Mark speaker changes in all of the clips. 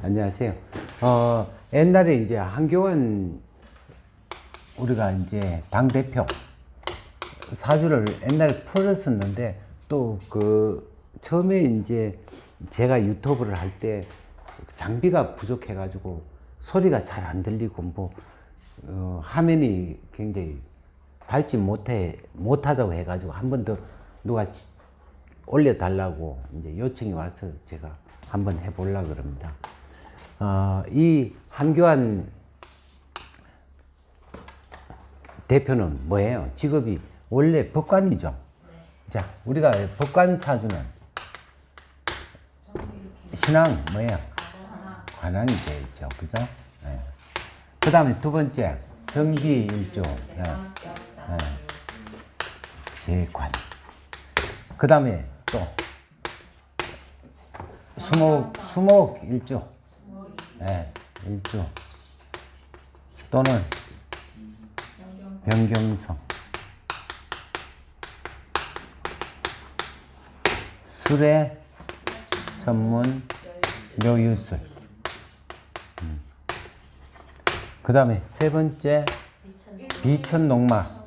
Speaker 1: 안녕하세요. 옛날에 이제 한교안 우리가 이제 당대표 사주를 옛날에 풀었었는데 또 그 처음에 이제 제가 유튜브를 할 때 장비가 부족해 가지고 소리가 잘 안 들리고 뭐 화면이 굉장히 밝지 못하다고 해 가지고 한 번 더 누가 올려달라고 이제 요청이 와서 제가 한번 해보려고 그럽니다. 이 한교안 대표는 뭐예요? 직업이 원래 법관이죠. 네. 자, 우리가 법관 사주는 신앙 뭐예요? 관왕이 되어 있죠. 그죠? 네. 그 다음에 두 번째, 정기 일조. 네. 네. 재관. 그 다음에 또 수목 일조. 네, 일조. 또는 변경성. 술의 전문 묘유술. 그 다음에 세 번째, 비천농마.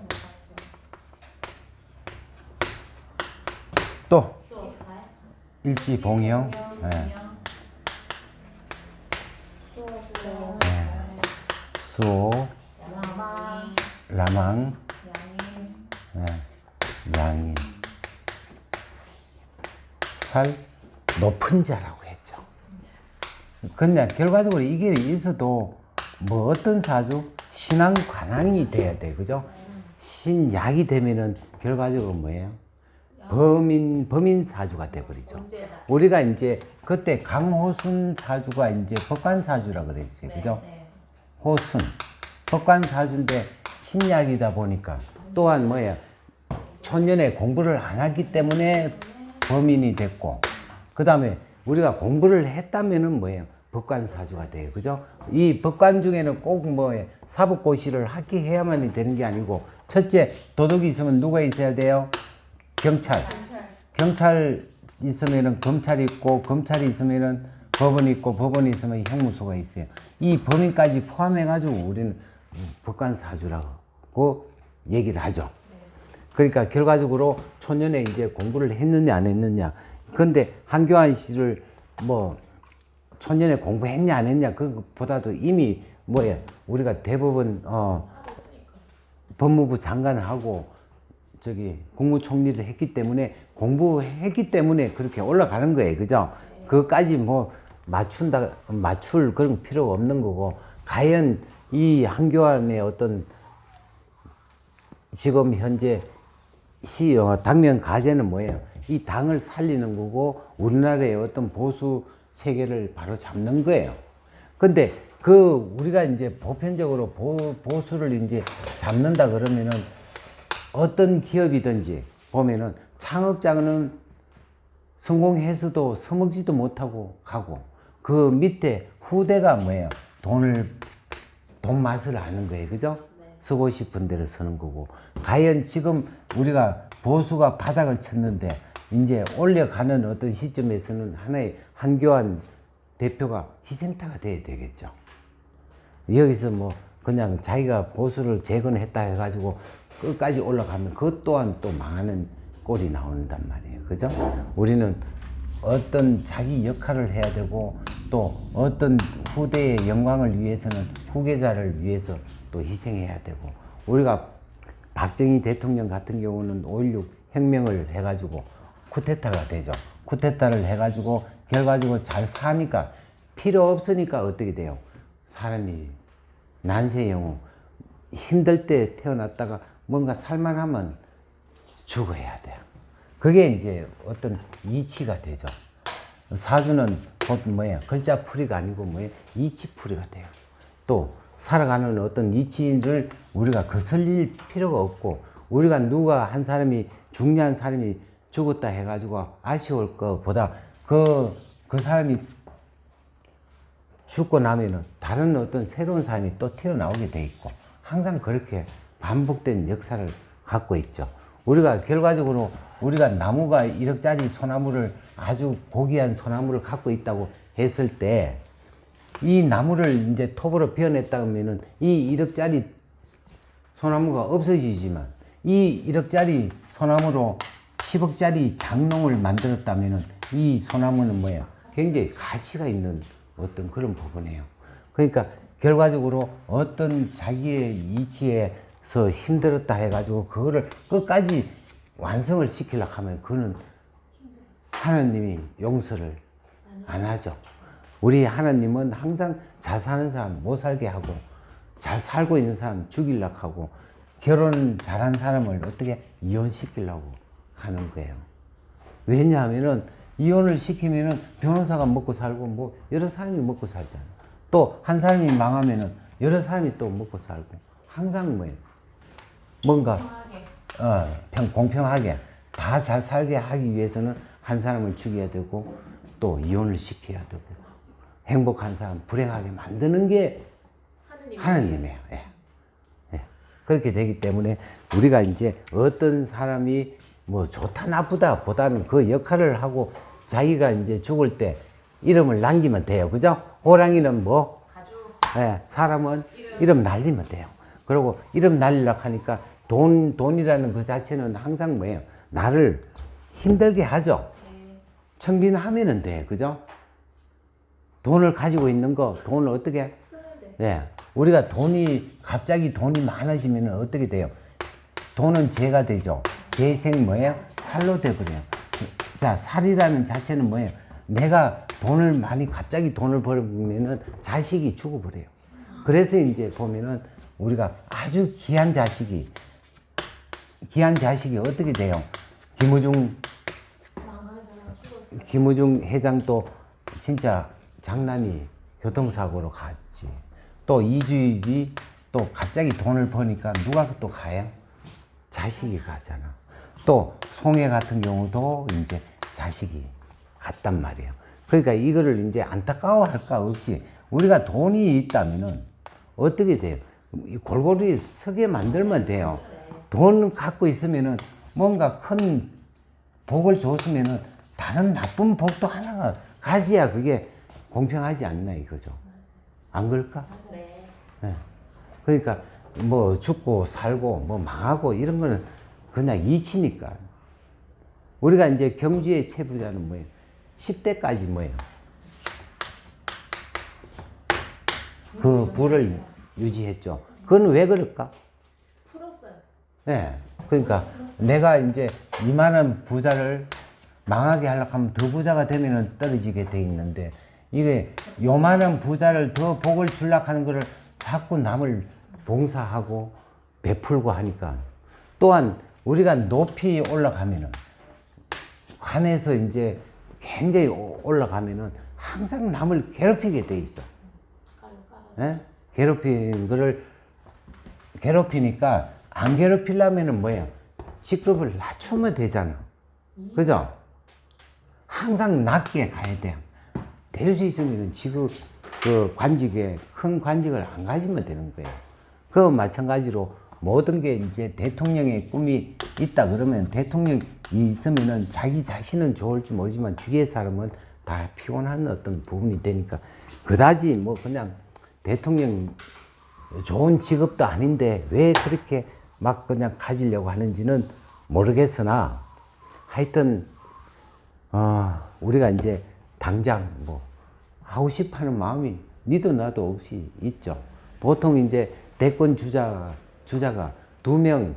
Speaker 1: 또 일지봉형. 네. 수호, 라망, 양인, 살, 높은 자라고 했죠. 근데 결과적으로 이게 있어도 뭐 어떤 사주? 신앙 관왕이 돼야 돼. 그죠? 신약이 되면은 결과적으로 뭐예요? 범인 사주가 돼버리죠. 우리가 이제 그때 강호순 사주가 이제 법관 사주라 그랬어요. 그죠? 호순. 법관 사주인데 신약이다 보니까 또한 뭐예요? 초년에 공부를 안 했기 때문에 범인이 됐고, 그 다음에 우리가 공부를 했다면은 뭐예요? 법관 사주가 돼요. 그죠? 이 법관 중에는 꼭 뭐예요? 사법고시를 합격해야만 되는 게 아니고, 첫째, 도덕이 있으면 누가 있어야 돼요? 경찰. 경찰 있으면은 검찰이 있고, 검찰이 있으면은 법원이 있고, 법원이 있으면 형무소가 있어요. 이 범인까지 포함해가지고 우리는 법관 사주라고 얘기를 하죠. 그러니까 결과적으로 초년에 이제 공부를 했느냐 안 했느냐. 근데 한교안 씨를 뭐 초년에 공부했냐 안 했냐 그것보다도 이미 뭐예요? 우리가 대법원 법무부 장관을 하고 저기 국무총리를 했기 때문에 공부했기 때문에 그렇게 올라가는 거예요. 그죠? 그것까지 뭐 맞출 그런 필요가 없는 거고, 과연 이 한교안의 어떤 지금 현재 당면 과제는 뭐예요? 이 당을 살리는 거고 우리나라의 어떤 보수 체계를 바로 잡는 거예요. 근데 우리가 이제 보편적으로 보수를 이제 잡는다 그러면은 어떤 기업이든지 보면은 창업자는 성공해서도 서먹지도 못하고 가고, 그 밑에 후대가 뭐예요? 돈 맛을 아는 거예요. 그죠? 네. 서고 싶은 대로 서는 거고. 과연 지금 우리가 보수가 바닥을 쳤는데 이제 올려가는 어떤 시점에서는 하나의 한교안 대표가 희생타가 돼야 되겠죠. 여기서 뭐 그냥 자기가 보수를 재건했다 해가지고 끝까지 올라가면 그것 또한 또 망하는 꼴이 나온단 말이에요. 그죠? 우리는 어떤 자기 역할을 해야 되고, 또 어떤 후대의 영광을 위해서는 후계자를 위해서 또 희생해야 되고, 우리가 박정희 대통령 같은 경우는 5.16 혁명을 해가지고 쿠데타가 되죠. 쿠데타를 해가지고 결과적으로 잘 사니까, 필요 없으니까 어떻게 돼요? 사람이 난세영웅, 힘들 때 태어났다가 뭔가 살만하면 죽어야 돼요. 그게 이제 어떤 이치가 되죠. 사주는 곧 뭐예요? 글자풀이가 아니고 뭐예요? 이치풀이가 돼요. 또 살아가는 어떤 이치를 우리가 거슬릴 필요가 없고, 우리가 누가 한 사람이 중요한 사람이 죽었다 해가지고 아쉬울 것보다 그 사람이 죽고 나면은 다른 어떤 새로운 사람이 또 튀어나오게 돼 있고, 항상 그렇게 반복된 역사를 갖고 있죠. 우리가 결과적으로 우리가 나무가 1억짜리 소나무를 아주 고귀한 소나무를 갖고 있다고 했을 때 이 나무를 이제 톱으로 베어냈다 하면은 이 1억짜리 소나무가 없어지지만 이 1억짜리 소나무로 10억짜리 장롱을 만들었다면은 이 소나무는 뭐야? 굉장히 가치가 있는 어떤 그런 부분이에요. 그러니까 결과적으로 어떤 자기의 이치에서 힘들었다 해가지고 그거를 끝까지 완성을 시키려고 하면 그거는 하나님이 용서를 안 하죠. 우리 하나님은 항상 잘 사는 사람 못 살게 하고 잘 살고 있는 사람 죽이려고 하고 결혼 잘한 사람을 어떻게 이혼시키려고 하는 거예요. 왜냐하면은 이혼을 시키면은 변호사가 먹고 살고 뭐 여러 사람이 먹고 살잖아. 또 한 사람이 망하면은 여러 사람이 또 먹고 살고 항상 뭐예요? 뭔가 공평하게 다 잘 살게 하기 위해서는 한 사람을 죽여야 되고 또 이혼을 시켜야 되고 행복한 사람 불행하게 만드는 게 하나님이에요. 예. 예. 그렇게 되기 때문에 우리가 이제 어떤 사람이 뭐 좋다 나쁘다 보다는 그 역할을 하고 자기가 이제 죽을 때 이름을 남기면 돼요. 그죠? 호랑이는 뭐? 예, 사람은 이름 날리면 돼요. 그리고 이름 날리려고 하니까 돈이라는 그 자체는 항상 뭐예요? 나를 힘들게 하죠. 청빈하면은 돼. 그죠? 돈을 가지고 있는 거, 돈을 어떻게? 예. 우리가 갑자기 돈이 많아지면 어떻게 돼요? 돈은 죄가 되죠. 재생 뭐예요? 살로 돼버려요. 자, 살이라는 자체는 뭐예요? 내가 갑자기 돈을 벌면은 자식이 죽어버려요. 그래서 이제 보면은 우리가 아주 귀한 자식이 어떻게 돼요? 김우중 회장도 진짜 장난이 교통사고로 갔지. 또 이주일이 또 갑자기 돈을 버니까 누가 또 가요? 자식이 가잖아. 또 송해 같은 경우도 이제 자식이 갔단 말이에요. 그러니까 이거를 이제 안타까워할 거 없이 우리가 돈이 있다면은 어떻게 돼요? 골고루 서게 만들면 돼요. 돈 갖고 있으면은 뭔가 큰 복을 줬으면은 다른 나쁜 복도 하나가 가지야 그게 공평하지 않나 이거죠. 안 그럴까? 네. 네. 그러니까 뭐 죽고 살고 뭐 망하고 이런 거는 그냥 이치니까. 우리가 이제 경주의 최부자는 뭐예요? 10대까지 뭐예요? 그 부를 유지했죠. 그건 왜 그럴까?
Speaker 2: 풀었어요.
Speaker 1: 네. 그러니까 내가 이제 이만한 부자를 망하게 하려고 하면 더 부자가 되면 떨어지게 돼 있는데 이게 요만한 부자를 더 복을 주려고 하는 거를 자꾸 남을 봉사하고 베풀고 하니까 또한 우리가 높이 올라가면은 관에서 이제 굉장히 올라가면은 항상 남을 괴롭히게 돼 있어. 예? 괴롭히니까 안 괴롭히려면은 뭐예요? 직급을 낮추면 되잖아. 그죠? 항상 낮게 가야 돼요. 될 수 있으면 지금 그 관직에 큰 관직을 안 가지면 되는 거예요. 그 마찬가지로 모든 게 이제 대통령의 꿈이 있다 그러면 대통령이 있으면은 자기 자신은 좋을지 모르지만 주위의 사람은 다 피곤한 어떤 부분이 되니까 그다지 뭐 그냥 대통령 좋은 직업도 아닌데 왜 그렇게 막 그냥 가지려고 하는지는 모르겠으나 하여튼 우리가 이제 당장 뭐 하고 싶어 하는 마음이 니도 나도 없이 있죠. 보통 이제 대권 주자가 2명,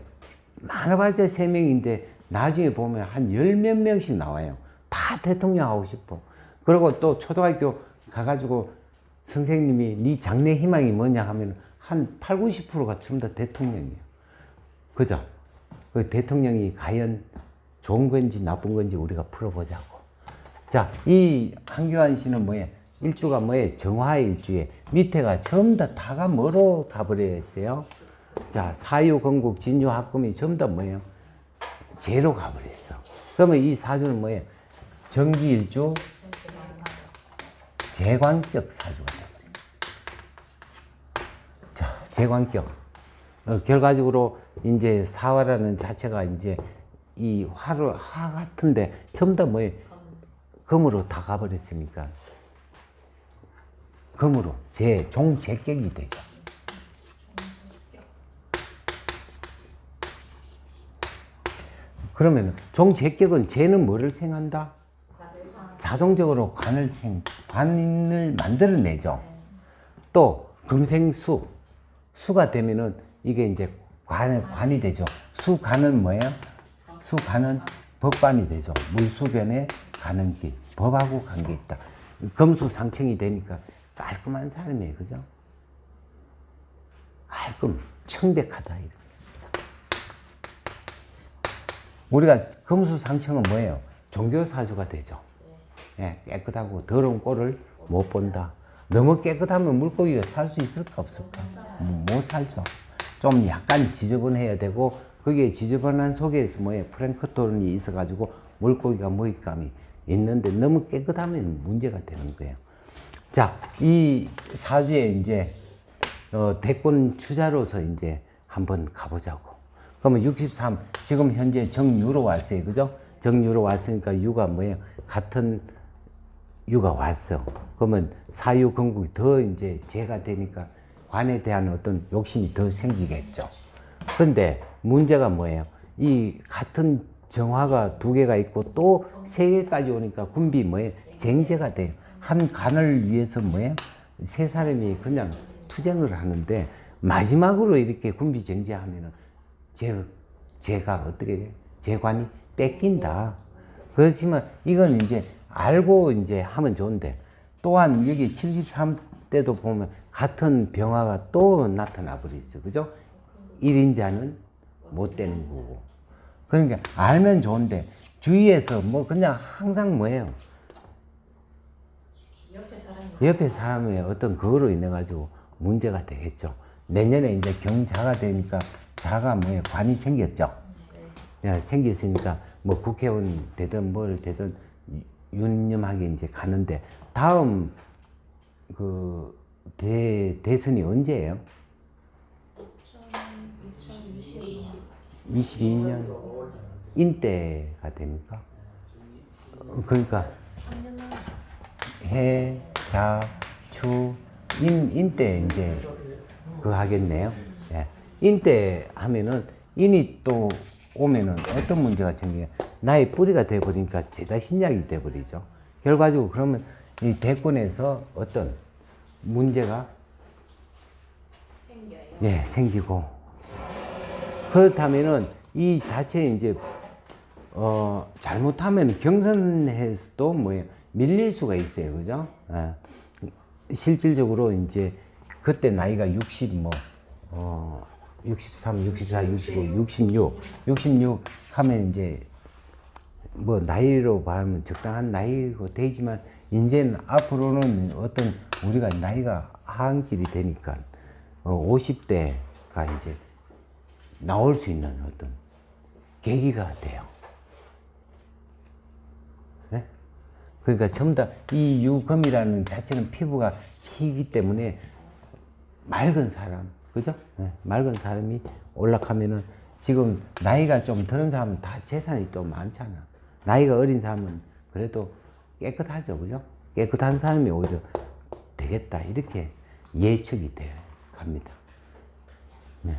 Speaker 1: 많아봤자 3명인데 나중에 보면 한 10몇 명씩 나와요. 다 대통령 하고 싶어. 그리고 또 초등학교 가가지고 선생님이 네 장래 희망이 뭐냐 하면 한 8, 90%가 전부 다 대통령이에요. 그죠? 그 대통령이 과연 좋은 건지 나쁜 건지 우리가 풀어보자고. 자, 이 한교안 씨는 뭐예요? 일주가 뭐예요? 정화의 일주에 밑에가 전부 다가 뭐로 가버렸어요? 자, 사유, 건국, 진유, 합금이 전부 다 뭐예요? 재로 가버렸어. 그러면 이 사주는 뭐예요? 정기 일주, 재관격 사주가 되버려요. 자, 재관격. 결과적으로 이제 사화라는 자체가 이제 이 화 같은데 전부 다 뭐예요? 금으로 다 가버렸으니까. 금으로 종제격이 되죠. 그러면 종제격은 재는 뭐를 생한다? 자동적으로 관을 만들어내죠. 또 금생수, 수가 되면은 이게 이제 관이 되죠. 수관은 뭐예요? 수관은 법관이 되죠. 물수변에 가는 길, 법하고 관계 있다. 금수상청이 되니까 깔끔한 사람이에요, 그죠? 깔끔, 청백하다 이렇게. 우리가 금수상청은 뭐예요? 종교사주가 되죠. 예, 깨끗하고 더러운 꼴을 못 본다. 너무 깨끗하면 물고기가 살 수 있을까 없을까? 못 살죠. 좀 약간 지저분해야 되고 거기에 지저분한 속에서 뭐예요? 플랭크톤이 있어가지고 물고기가 먹잇감이 있는데 너무 깨끗하면 문제가 되는 거예요. 자, 이 사주에 이제 대권 주자로서 이제 한번 가보자고. 그러면 63 지금 현재 정유로 왔어요, 그죠? 정유로 왔으니까 유가 뭐예요? 같은 유가 왔어. 그러면 사유 건국이 더 이제 재가 되니까 관에 대한 어떤 욕심이 더 생기겠죠. 그런데 문제가 뭐예요? 이 같은 정화가 두 개가 있고 또 세 개까지 오니까 군비 뭐예요? 쟁제가 돼요. 한 관을 위해서 뭐예요? 세 사람이 그냥 투쟁을 하는데 마지막으로 이렇게 군비 쟁제하면은 제가 어떻게 돼요? 제관이 뺏긴다. 그렇지만 이건 이제 알고 이제 하면 좋은데 또한 여기 73 때도 보면 같은 병화가 또 나타나 버리죠. 그죠? 1인자는 못 되는 거고. 그러니까 알면 좋은데 주위에서 뭐 그냥 항상 뭐예요? 옆에 사람의 어떤 그거로 인해 가지고 문제가 되겠죠. 내년에 이제 경자가 되니까 자가 뭐예요? 관이 생겼죠. 생겼으니까 뭐 국회의원 되든 뭘 되든 유념하게 이제 가는데 다음 그 대선이 언제예요? 22년 인대가 됩니까? 그러니까 해, 자, 추, 인대 이제 그거 하겠네요. 예. 인대 하면은 인이 또 오면은 어떤 문제가 생겨요? 나의 뿌리가 돼버리니까 죄다 신약이 돼버리죠. 결과적으로 그러면 이 대권에서 어떤 문제가 예, 생기고 그렇다면은 이 자체에 이제 잘못하면 경선에서도 뭐예요? 밀릴 수가 있어요, 그죠? 예. 실질적으로 이제 그때 나이가 63, 64, 65, 66 하면 이제 뭐 나이로 봐면 적당한 나이고 되지만 이제는 앞으로는 어떤 우리가 나이가 하한길이 되니까 50대가 이제 나올 수 있는 어떤 계기가 돼요. 네? 그러니까 전부 다 이 유금이라는 자체는 피부가 희기 때문에 맑은 사람, 그죠? 네, 맑은 사람이 올라가면은 지금 나이가 좀 드는 사람은 다 재산이 또 많잖아. 나이가 어린 사람은 그래도 깨끗하죠, 그죠? 깨끗한 사람이 오히려 되겠다 이렇게 예측이 돼 갑니다. 네.